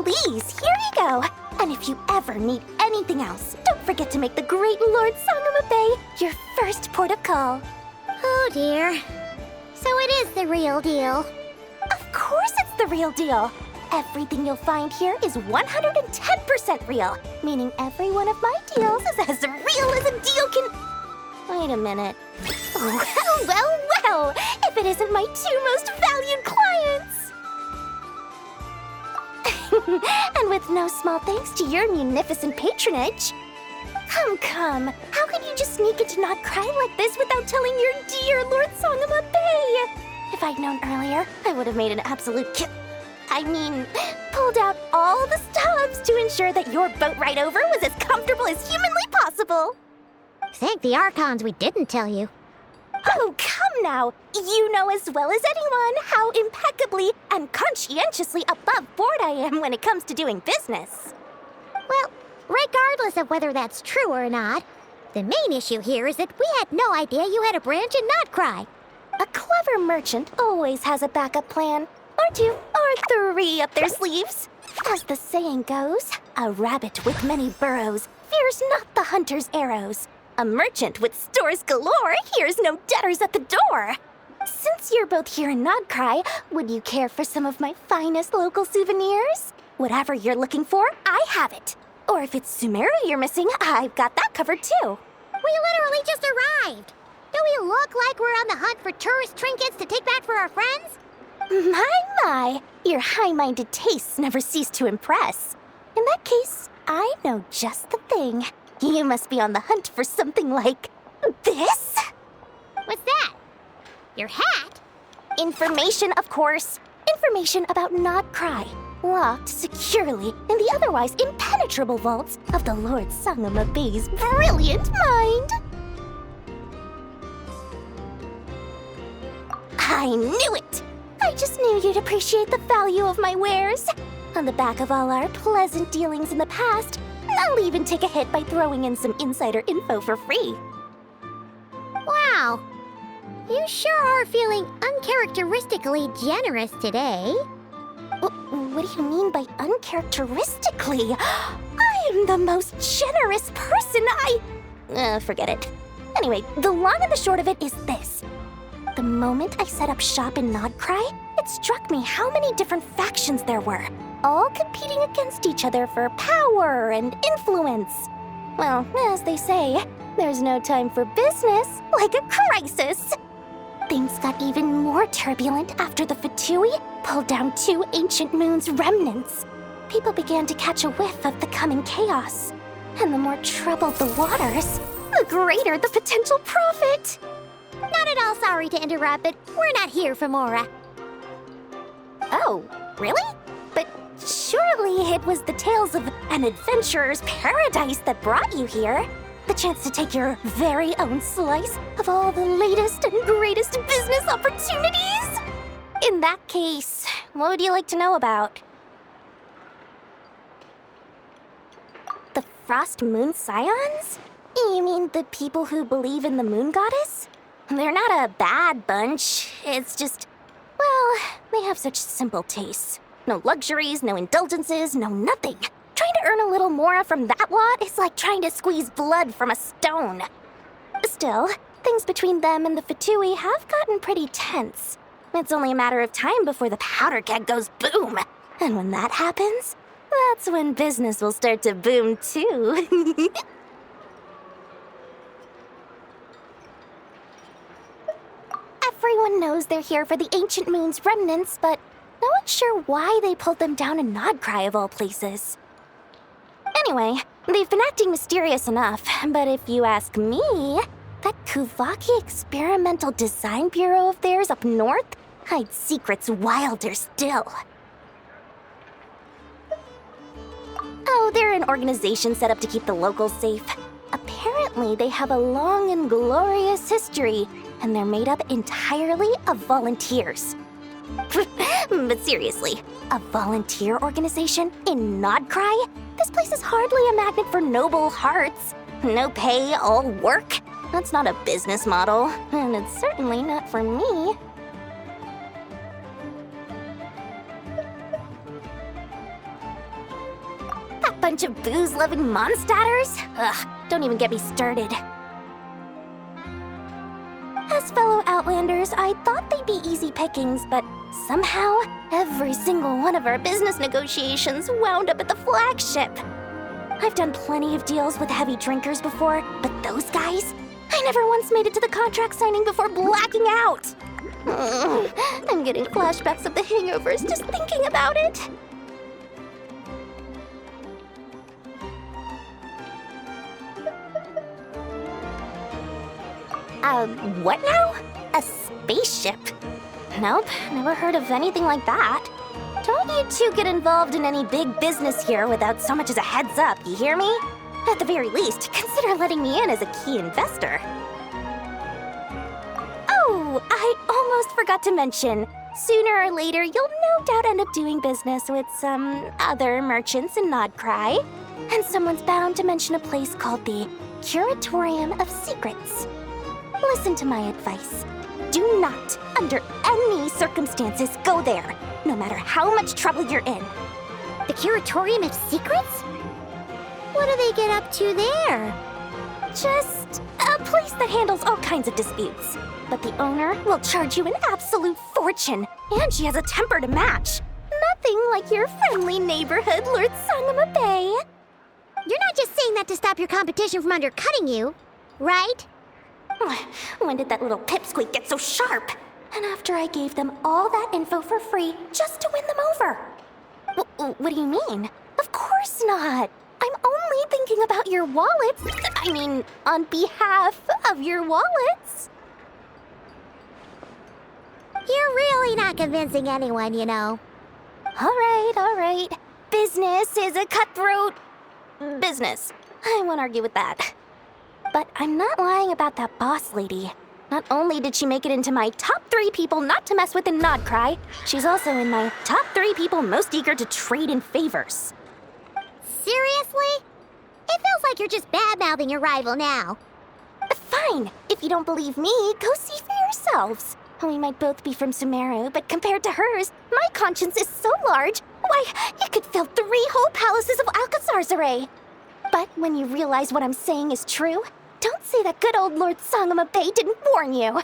please, here you go. And if you ever need anything else, don't forget to make the great Lord Sangamo your first port of call. Oh dear. So it is the real deal. Of course it's the real deal. Everything you'll find here is 110% real, meaning every one of my deals is as real as a deal can... Wait a minute. Well, if it isn't my two most valued clients! And with no small thanks to your munificent patronage. Come, how could you just sneak into Not Krai like this without telling your dear Lord Sangamo Bay? If I'd known earlier, I would have made an absolute pulled out all the stops to ensure that your boat ride over was as comfortable as humanly possible. Thank the Archons we didn't tell you. Oh, come now! You know as well as anyone how impeccably and conscientiously above board I am when it comes to doing business. Well, regardless of whether that's true or not, the main issue here is that we had no idea you had a branch in Not Krai. A clever merchant always has a backup plan, or two, or three up their sleeves. As the saying goes, a rabbit with many burrows fears not the hunter's arrows. A merchant with stores galore hears no debtors at the door. Since you're both here in Not Krai, would you care for some of my finest local souvenirs? Whatever you're looking for, I have it. Or if it's Sumeru you're missing, I've got that covered too. We literally just arrived. Do we look like we're on the hunt for tourist trinkets to take back for our friends? My, your high-minded tastes never cease to impress. In that case, I know just the thing. You must be on the hunt for something like this? What's that? Your hat? Information, of course. Information about Not Krai, locked securely in the otherwise impenetrable vaults of the Lord Sangamo Bay's brilliant mind. I knew it! I just knew you'd appreciate the value of my wares. On the back of all our pleasant dealings in the past, I'll even take a hit by throwing in some insider info for free. Wow. You sure are feeling uncharacteristically generous today. What do you mean by uncharacteristically? I am the most generous person forget it. Anyway, the long and the short of it is this. The moment I set up shop in Not Krai, it struck me how many different factions there were, all competing against each other for power and influence. Well, as they say, there's no time for business like a crisis. Things got even more turbulent after the Fatui pulled down two ancient moon's remnants. People began to catch a whiff of the coming chaos. And the more troubled the waters, the greater the potential profit. Not at all sorry to interrupt, but we're not here for Mora. Oh, really? But surely it was the tales of an adventurer's paradise that brought you here. The chance to take your very own slice of all the latest and greatest business opportunities? In that case, what would you like to know about? The Frost Moon Scions? You mean the people who believe in the moon goddess? They're not a bad bunch. It's just, well, they have such simple tastes. No luxuries, no indulgences, no nothing. Trying to earn a little more from that lot is like trying to squeeze blood from a stone. Still, things between them and the Fatui have gotten pretty tense. It's only a matter of time before the powder keg goes boom. And when that happens, that's when business will start to boom too. Everyone knows they're here for the ancient moon's remnants, but no one's sure why they pulled them down in Not Krai of all places. Anyway, they've been acting mysterious enough, but if you ask me, that Kuvaki Experimental Design Bureau of theirs up north hides secrets wilder still. Oh, they're an organization set up to keep the locals safe. Apparently, they have a long and glorious history, and they're made up entirely of volunteers. But seriously, a volunteer organization in Not Krai? This place is hardly a magnet for noble hearts. No pay, all work. That's not a business model, and it's certainly not for me. Bunch of booze-loving monstatters? Ugh, don't even get me started. As fellow Outlanders, I thought they'd be easy pickings, but somehow, every single one of our business negotiations wound up at the flagship. I've done plenty of deals with heavy drinkers before, but those guys? I never once made it to the contract signing before blacking out. I'm getting flashbacks of the hangovers just thinking about it. What now? A spaceship? Nope, never heard of anything like that. Don't you two get involved in any big business here without so much as a heads up, you hear me? At the very least, consider letting me in as a key investor. Oh, I almost forgot to mention. Sooner or later, you'll no doubt end up doing business with some other merchants in Krai. And someone's bound to mention a place called the Curatorium of Secrets. Listen to my advice. Do not, under any circumstances, go there, no matter how much trouble you're in. The Curatorium of Secrets? What do they get up to there? Just a place that handles all kinds of disputes. But the owner will charge you an absolute fortune, and she has a temper to match. Nothing like your friendly neighborhood Lord Sangama Bay. You're not just saying that to stop your competition from undercutting you, right? When did that little pipsqueak get so sharp? And after I gave them all that info for free just to win them over. What do you mean? Of course not. I'm only thinking about your wallets. I mean, on behalf of your wallets. You're really not convincing anyone, you know. All right. Business is a cutthroat business. I won't argue with that. But I'm not lying about that boss lady. Not only did she make it into my top 3 people not to mess with in Krai, she's also in my top 3 people most eager to trade in favors. Seriously? It feels like you're just bad-mouthing your rival now. Fine. If you don't believe me, go see for yourselves. We might both be from Sumeru, but compared to hers, my conscience is so large, why, you could fill 3 whole palaces of Alcazar's array. But when you realize what I'm saying is true, don't say that good old Lord Sangama Bay didn't warn you.